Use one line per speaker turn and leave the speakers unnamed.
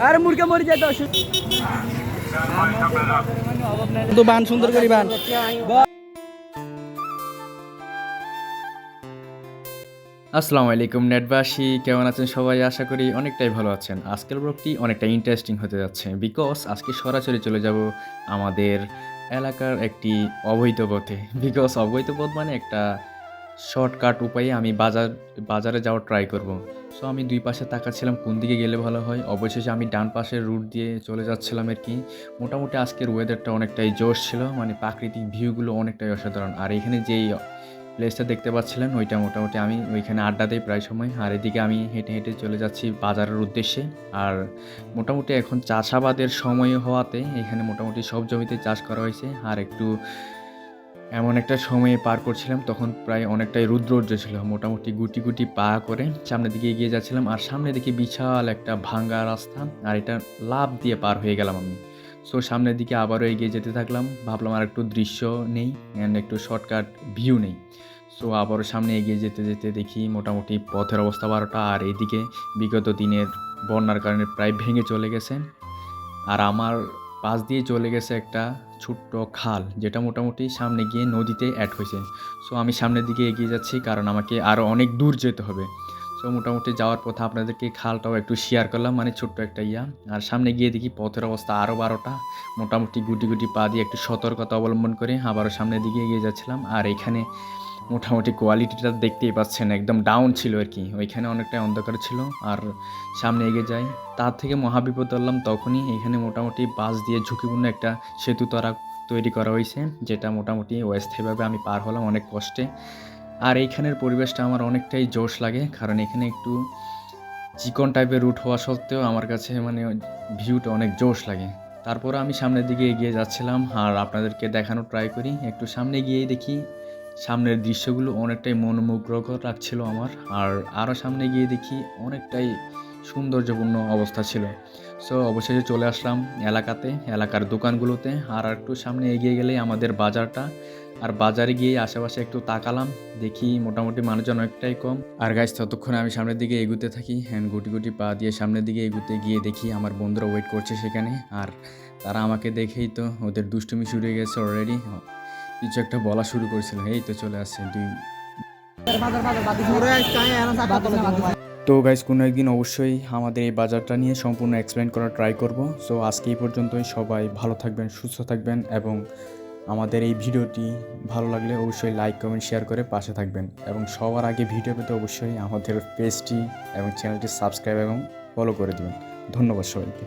আরে মুরগা মরি যায় তো বান সুন্দর করি বান।
আসসালামু আলাইকুম নেটবাসী, কেমন আছেন সবাই? আশা করি অনেকটাই ভালো আছেন। আজকের ব্লগটি অনেকটা ইন্টারেস্টিং হতে যাচ্ছে, বিকজ আজকে সরাসরি চলে যাব আমাদের এলাকার একটি অবৈধ পথে। বিকজ অবৈধ পথ মানে একটা শর্টকাট উপায়ে আমি বাজারে যাওয়ার ট্রাই করব। সো আমি দুই পাশে তাকাচ্ছিলাম কোন দিকে গেলে ভালো হয়। অবশেষে আমি ডান পাশের রুট দিয়ে চলে যাচ্ছিলাম আর কি। মোটামুটি আজকের ওয়েদারটা অনেকটাই জোশ ছিল, মানে প্রাকৃতিক ভিউগুলো অনেকটাই অসাধারণ। আর এখানে যেই প্লেসটা দেখতে পাচ্ছিলেন ওইটা মোটামুটি আমি ওইখানে আড্ডা দিই প্রায় সময়। আর এদিকে আমি হেঁটে হেঁটে চলে যাচ্ছি বাজারের উদ্দেশ্যে। আর মোটামুটি এখন চাষাবাদের সময় হওয়াতে এখানে মোটামুটি সব জমিতে চাষ করা হয়েছে। আর একটু এমন একটা সময়ে পার করছিলাম তখন প্রায় অনেকটাই রুদ্র ছিল। মোটামুটি গুটি গুটি পা করে সামনের দিকে এগিয়ে যাচ্ছিলাম। আর সামনে দেখি বিশাল একটা ভাঙ্গা রাস্তা, আর এটা লাফ দিয়ে পার হয়ে গেলাম আমি। সো সামনের দিকে আবারও এগিয়ে যেতে থাকলাম, ভাবলাম আর একটু দৃশ্য নেই অ্যান্ড একটু শর্টকাট ভিউ নেই। সো আবারও সামনে এগিয়ে যেতে যেতে দেখি মোটামুটি পথের অবস্থা 12টা। আর এইদিকে বিগত দিনের বন্যার কারণে প্রায় ভেঙে চলে গেছে। আর আমার পাশ দিয়ে চলে গেছে একটা ছোট্ট খাল, যেটা মোটামুটি সামনে গিয়ে নদীতে অ্যাড হয়েছে। সো আমি সামনের দিকে এগিয়ে যাচ্ছি কারণ আমাকে আরও অনেক দূর যেতে হবে। সো মোটামুটি যাওয়ার পথে আপনাদেরকে খালটাও একটু শেয়ার করলাম, মানে ছোট্ট একটা ইয়া। আর সামনে গিয়ে দেখি পথের অবস্থা আরও 12টা। মোটামুটি গুটি গুটি পা দিয়ে একটু সতর্কতা অবলম্বন করে আবারও সামনের দিকে এগিয়ে যাচ্ছিলাম। আর এখানে মোটামুটি কোয়ালিটিটা দেখতেই পাচ্ছেন, একদম ডাউন ছিল আর কি। ওইখানে অনেকটাই অন্ধকার ছিল। আর সামনে এগিয়ে যাই, তার থেকে মহাবিপদ ধরলাম তখনই। এখানে মোটামুটি বাঁশ দিয়ে ঝুঁকিপূর্ণ একটা সেতু তৈরি করা হয়েছে, যেটা মোটামুটি অস্থায়ীভাবে আমি পার হলাম অনেক কষ্টে। আর এইখানের পরিবেশটা আমার অনেকটাই জোশ লাগে, কারণ এখানে একটু চিকন টাইপের রুট হওয়া সত্ত্বেও আমার কাছে মানে ভিউটা অনেক জোশ লাগে। তারপরে আমি সামনের দিকে এগিয়ে যাচ্ছিলাম আর আপনাদেরকে দেখানোর ট্রাই করি। একটু সামনে গিয়েই দেখি সামনের দৃশ্যগুলো অনেকটাই মনোমুগ্ধকর লাগছিল আমার। আর আরও সামনে গিয়ে দেখি অনেকটাই সৌন্দর্যপূর্ণ অবস্থা ছিল। সো অবশেষে চলে আসলাম এলাকার দোকানগুলোতে। আর একটু সামনে এগিয়ে গেলেই আমাদের বাজারটা। আর বাজারে গিয়ে আশেপাশে একটু তাকালাম, দেখি মোটামুটি মানুষজন অনেকটাই কম। আর গাইস ততক্ষণে আমি সামনের দিকে এগুতে থাকি, হ্যান্ড গুটি গুটি পা দিয়ে সামনের দিকে এগুতে গিয়ে দেখি আমার বন্ধুরা ওয়েট করছে সেখানে। আর তারা আমাকে দেখেই তো ওদের দুষ্টুমি শুরু হয়ে গেছে অলরেডি। কিছু একটা বলা শুরু করেছিল, এই তো চলে আসছে দুই। তো গাইস কোনো একদিন অবশ্যই আমাদের এই বাজারটা নিয়ে সম্পূর্ণ এক্সপ্লেন করার ট্রাই করব। সো আজকে এই পর্যন্তই, সবাই ভালো থাকবেন, সুস্থ থাকবেন, এবং আমাদের এই ভিডিওটি ভালো লাগলে অবশ্যই লাইক কমেন্ট শেয়ার করে পাশে থাকবেন। এবং সবার আগে ভিডিও পেতে অবশ্যই আমাদের পেজটি এবং চ্যানেলটি সাবস্ক্রাইব এবং ফলো করে দেবেন। ধন্যবাদ সবাইকে।